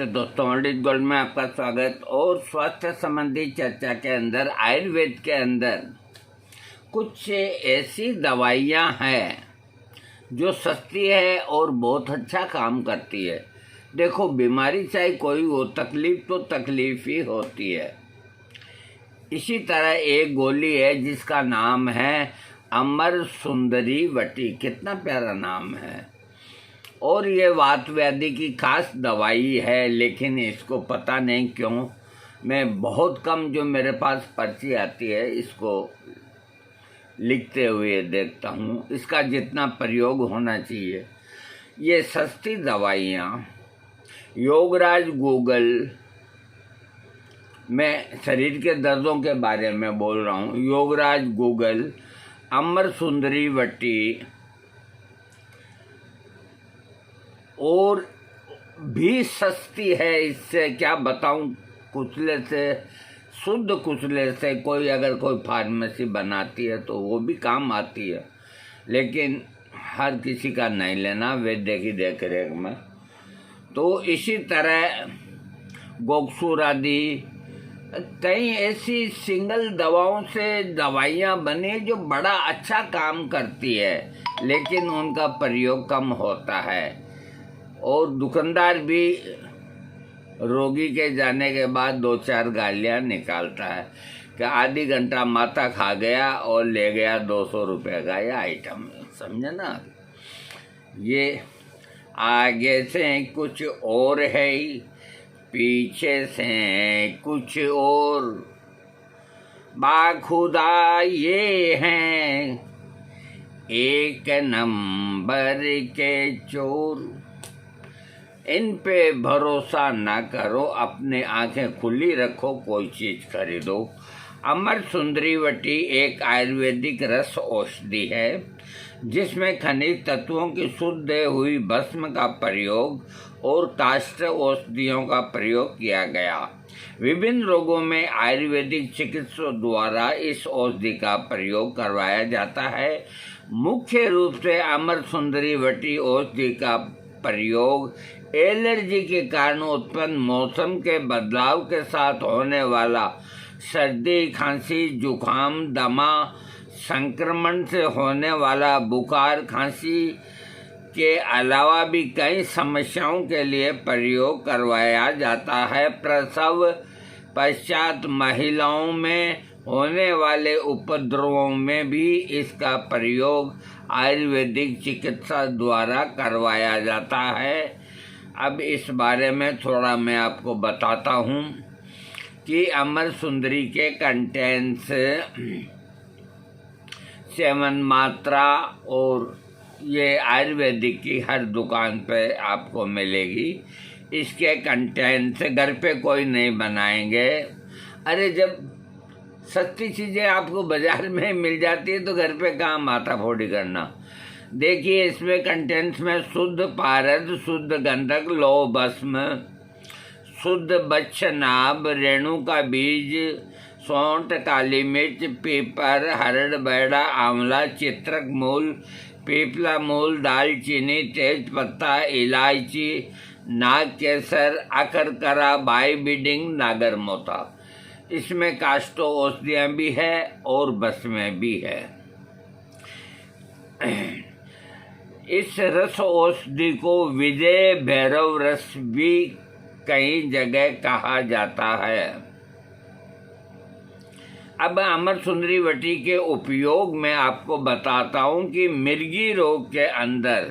नमस्ते दोस्तों, already gold में आपका स्वागत। और स्वास्थ्य संबंधी चर्चा के अंदर आयुर्वेद के अंदर कुछ ऐसी दवाइयाँ हैं जो सस्ती है और बहुत अच्छा काम करती है। देखो, बीमारी चाहे कोई हो, तकलीफ तो तकलीफ ही होती है। इसी तरह एक गोली है जिसका नाम है अमर सुंदरी वटी। कितना प्यारा नाम है। और ये वात व्याधि की खास दवाई है, लेकिन इसको पता नहीं क्यों मैं बहुत कम जो मेरे पास पर्ची आती है इसको लिखते हुए देखता हूँ। इसका जितना प्रयोग होना चाहिए। ये सस्ती दवाइयाँ योगराज गूगल में शरीर के दर्दों के बारे में बोल रहा हूँ। योगराज गूगल अमर सुंदरी वटी और भी सस्ती है। इससे क्या बताऊं, कुचले से, शुद्ध कुचले से कोई अगर कोई फार्मेसी बनाती है तो वो भी काम आती है, लेकिन हर किसी का नहीं लेना वैद्य की देख रेख में। तो इसी तरह गोक्सूर आदि कई ऐसी सिंगल दवाओं से दवाइयाँ बनी जो बड़ा अच्छा काम करती है, लेकिन उनका प्रयोग कम होता है। और दुकानदार भी रोगी के जाने के बाद 2-4 गालियाँ निकालता है कि आधी घंटा माता खा गया और ले गया 200 रुपये का यह आइटम। समझे ना। ये आगे से कुछ और है, पीछे से कुछ और, बाखुदा ये हैं एक नंबर के चोर। इन पे भरोसा ना करो, अपने आंखें खुली रखो, कोई चीज़ खरीदो। अमर सुंदरी वटी एक आयुर्वेदिक रस औषधि है जिसमें खनिज तत्वों की शुद्ध हुई भस्म का प्रयोग और काष्ठ औषधियों का प्रयोग किया गया। विभिन्न रोगों में आयुर्वेदिक चिकित्सकों द्वारा इस औषधि का प्रयोग करवाया जाता है। मुख्य रूप से अमर सुंदरी वटी औषधि का प्रयोग एलर्जी के कारण उत्पन्न मौसम के बदलाव के साथ होने वाला सर्दी, खांसी, जुखाम, दमा, संक्रमण से होने वाला बुखार, खांसी के अलावा भी कई समस्याओं के लिए प्रयोग करवाया जाता है। प्रसव पश्चात महिलाओं में होने वाले उपद्रवों में भी इसका प्रयोग आयुर्वेदिक चिकित्सा द्वारा करवाया जाता है। अब इस बारे में थोड़ा मैं आपको बताता हूँ कि अमर सुंदरी के कंटेंट्स 7 मात्रा, और ये आयुर्वेदिक की हर दुकान पे आपको मिलेगी। इसके कंटेंट्स घर पे कोई नहीं बनाएंगे। अरे, जब सस्ती चीज़ें आपको बाज़ार में मिल जाती है तो घर पे कहाँ माथा फोड़ी करना। देखिए, इसमें कंटेंट्स में शुद्ध पारद, शुद्ध गंधक, लौह भस्म, शुद्ध बच्छनाभ, रेणु का बीज, सौंठ, काली मिर्च, पीपर, हरड़, बैड़ा, आंवला, चित्रक मूल, पीपला मूल, दालचीनी, तेज पत्ता, इलायची, नाग केसर, अकरकरा, बाई बीडिंग, नागरमोथा। इसमें काष्ठो औषधियाँ भी है और भस्में भी है। इस रस औषधि को विजय भैरव रस भी कई जगह कहा जाता है। अब अमर सुंदरी वटी के उपयोग में आपको बताता हूँ कि मिर्गी रोग के अंदर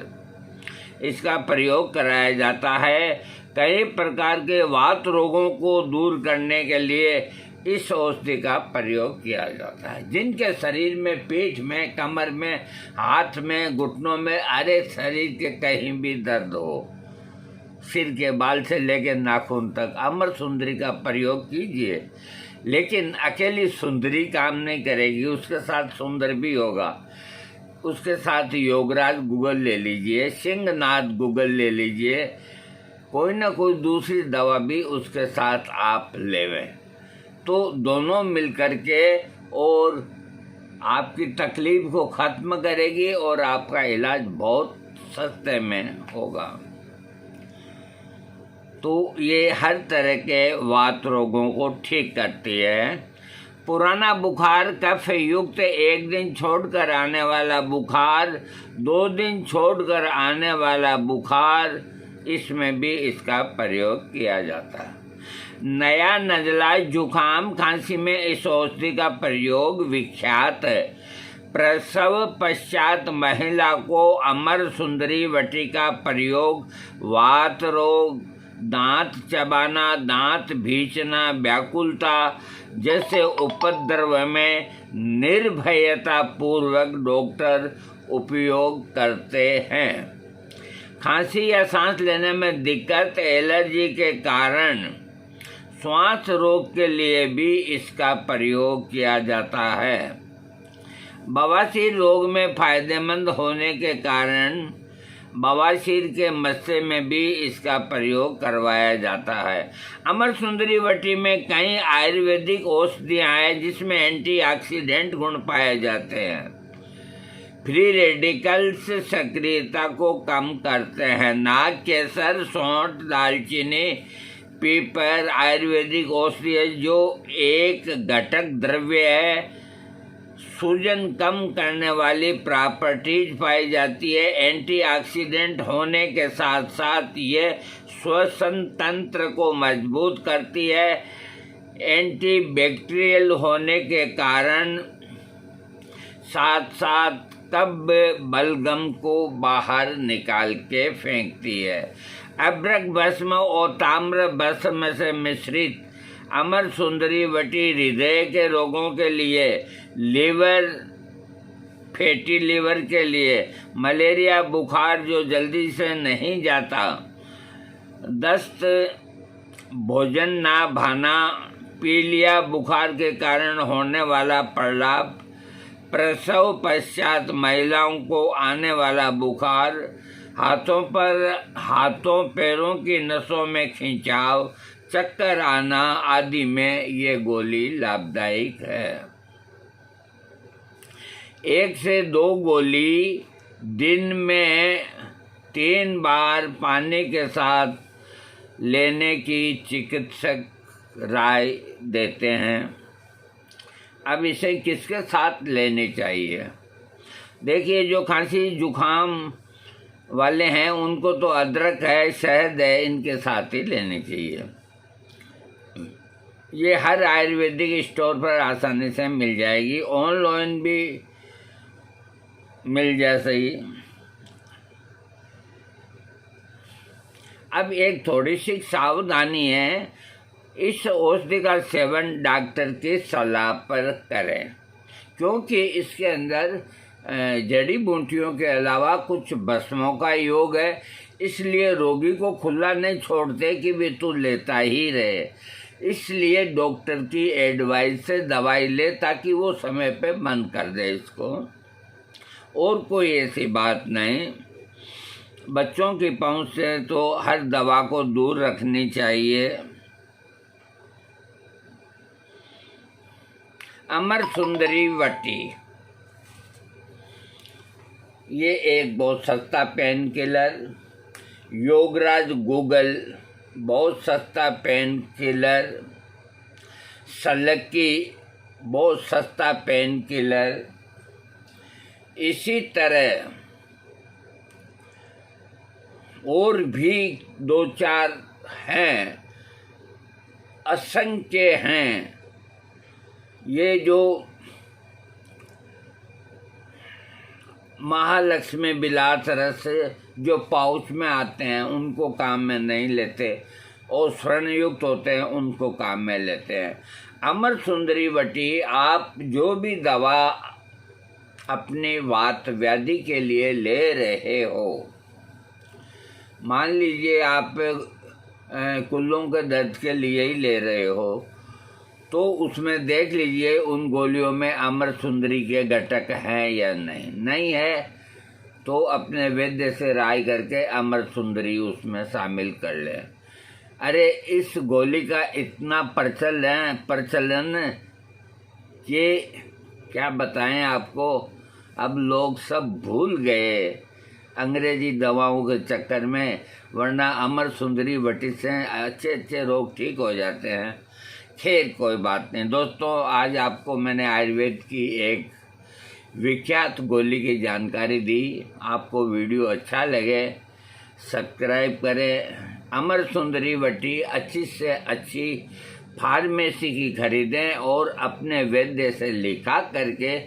इसका प्रयोग कराया जाता है। कई प्रकार के वात रोगों को दूर करने के लिए इस औषधि का प्रयोग किया जाता है। जिनके शरीर में, पीठ में, कमर में, हाथ में, घुटनों में, अरे शरीर के कहीं भी दर्द हो, सिर के बाल से लेकर नाखून तक, अमर सुंदरी का प्रयोग कीजिए। लेकिन अकेली सुंदरी काम नहीं करेगी, उसके साथ सुंदर भी होगा। उसके साथ योगराज गूगल ले लीजिए, सिंहनाथ गूगल ले लीजिए, कोई ना कोई दूसरी दवा भी उसके साथ आप लेवें, तो दोनों मिलकर के और आपकी तकलीफ को ख़त्म करेगी और आपका इलाज बहुत सस्ते में होगा। तो ये हर तरह के वात रोगों को ठीक करती है। पुराना बुखार, कफ युक्त एक दिन छोड़कर आने वाला बुखार, 2 दिन छोड़कर आने वाला बुखार, इसमें भी इसका प्रयोग किया जाता है। नया नज़ला, जुखाम, खांसी में इस औषधि का प्रयोग विख्यात है। प्रसव पश्चात महिला को अमर सुंदरी वटी का प्रयोग वात रोग, दांत चबाना, दांत भींचना, व्याकुलता जैसे उपद्रव में निर्भयता पूर्वक डॉक्टर उपयोग करते हैं। खांसी या सांस लेने में दिक्कत, एलर्जी के कारण श्वास रोग के लिए भी इसका प्रयोग किया जाता है। बवासीर रोग में फायदेमंद होने के कारण बवासीर के मस्से में भी इसका प्रयोग करवाया जाता है। अमर सुंदरी वटी में कई आयुर्वेदिक औषधियाँ हैं जिसमें एंटीऑक्सीडेंट गुण पाए जाते हैं। फ्री रेडिकल्स सक्रियता को कम करते हैं। नाग, केसर, सौंठ, दालचीनी, पीपर आयुर्वेदिक औषधि है जो एक घटक द्रव्य है। सूजन कम करने वाली प्रॉपर्टीज पाई जाती है। एंटीऑक्सीडेंट होने के साथ साथ ये श्वसन तंत्र को मजबूत करती है। एंटीबैक्टीरियल होने के कारण साथ साथ कब्ज, बलगम को बाहर निकाल के फेंकती है। अभ्रक भस्म और ताम्र भस्म से मिश्रित अमर सुंदरी वटी हृदय के रोगों के लिए, लीवर, फैटी लीवर के लिए, मलेरिया बुखार जो जल्दी से नहीं जाता, दस्त, भोजन ना भाना, पीलिया बुखार के कारण होने वाला प्रलाप, प्रसव पश्चात महिलाओं को आने वाला बुखार, हाथों पैरों की नसों में खिंचाव, चक्कर आना आदि में ये गोली लाभदायक है। 1 से 2 गोली दिन में 3 बार पानी के साथ लेने की चिकित्सक राय देते हैं। अब इसे किसके साथ लेनी चाहिए? देखिए, जो खांसी जुखाम वाले हैं उनको तो अदरक है, शहद है, इनके साथ ही लेनी चाहिए। ये हर आयुर्वेदिक स्टोर पर आसानी से मिल जाएगी। ऑनलाइन भी मिल जाए सही। अब एक थोड़ी सी सावधानी है, इस औषधि का सेवन डॉक्टर की सलाह पर करें, क्योंकि इसके अंदर जड़ी बूटियों के अलावा कुछ भस्मों का योग है। इसलिए रोगी को खुला नहीं छोड़ते कि वे तू लेता ही रहे। इसलिए डॉक्टर की एडवाइस से दवाई ले ताकि वो समय पे बंद कर दे इसको। और कोई ऐसी बात नहीं। बच्चों की पहुंच से तो हर दवा को दूर रखनी चाहिए। अमर सुंदरी वटी ये एक बहुत सस्ता पेन किलर। योगराज गूगल बहुत सस्ता पेन किलर। सलक्की बहुत सस्ता पेन किलर। इसी तरह और भी 2-4 हैं, असंख्य हैं। ये जो महालक्ष्मी विलास रस जो पाउच में आते हैं उनको काम में नहीं लेते, और स्वर्णयुक्त होते हैं उनको काम में लेते हैं। अमर सुंदरी वटी आप जो भी दवा अपने वात व्याधि के लिए ले रहे हो, मान लीजिए आप कुल्लों के दर्द के लिए ही ले रहे हो, तो उसमें देख लीजिए उन गोलियों में अमर सुंदरी के घटक हैं या नहीं है तो अपने वैद्य से राय करके अमर सुंदरी उसमें शामिल कर लें। अरे इस गोली का इतना प्रचलन कि क्या बताएं आपको, अब लोग सब भूल गए। अंग्रेजी दवाओं के चक्कर में, वरना अमर सुंदरी वटी से अच्छे अच्छे रोग ठीक हो जाते हैं। खैर कोई बात नहीं दोस्तों, आज आपको मैंने आयुर्वेद की एक विख्यात गोली की जानकारी दी। आपको वीडियो अच्छा लगे सब्सक्राइब करें। अमर सुंदरी वटी अच्छी से अच्छी फार्मेसी की खरीदें और अपने वैद्य से लिखा करके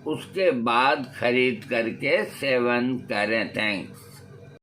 उसके बाद खरीद करके सेवन करें। थैंक्स।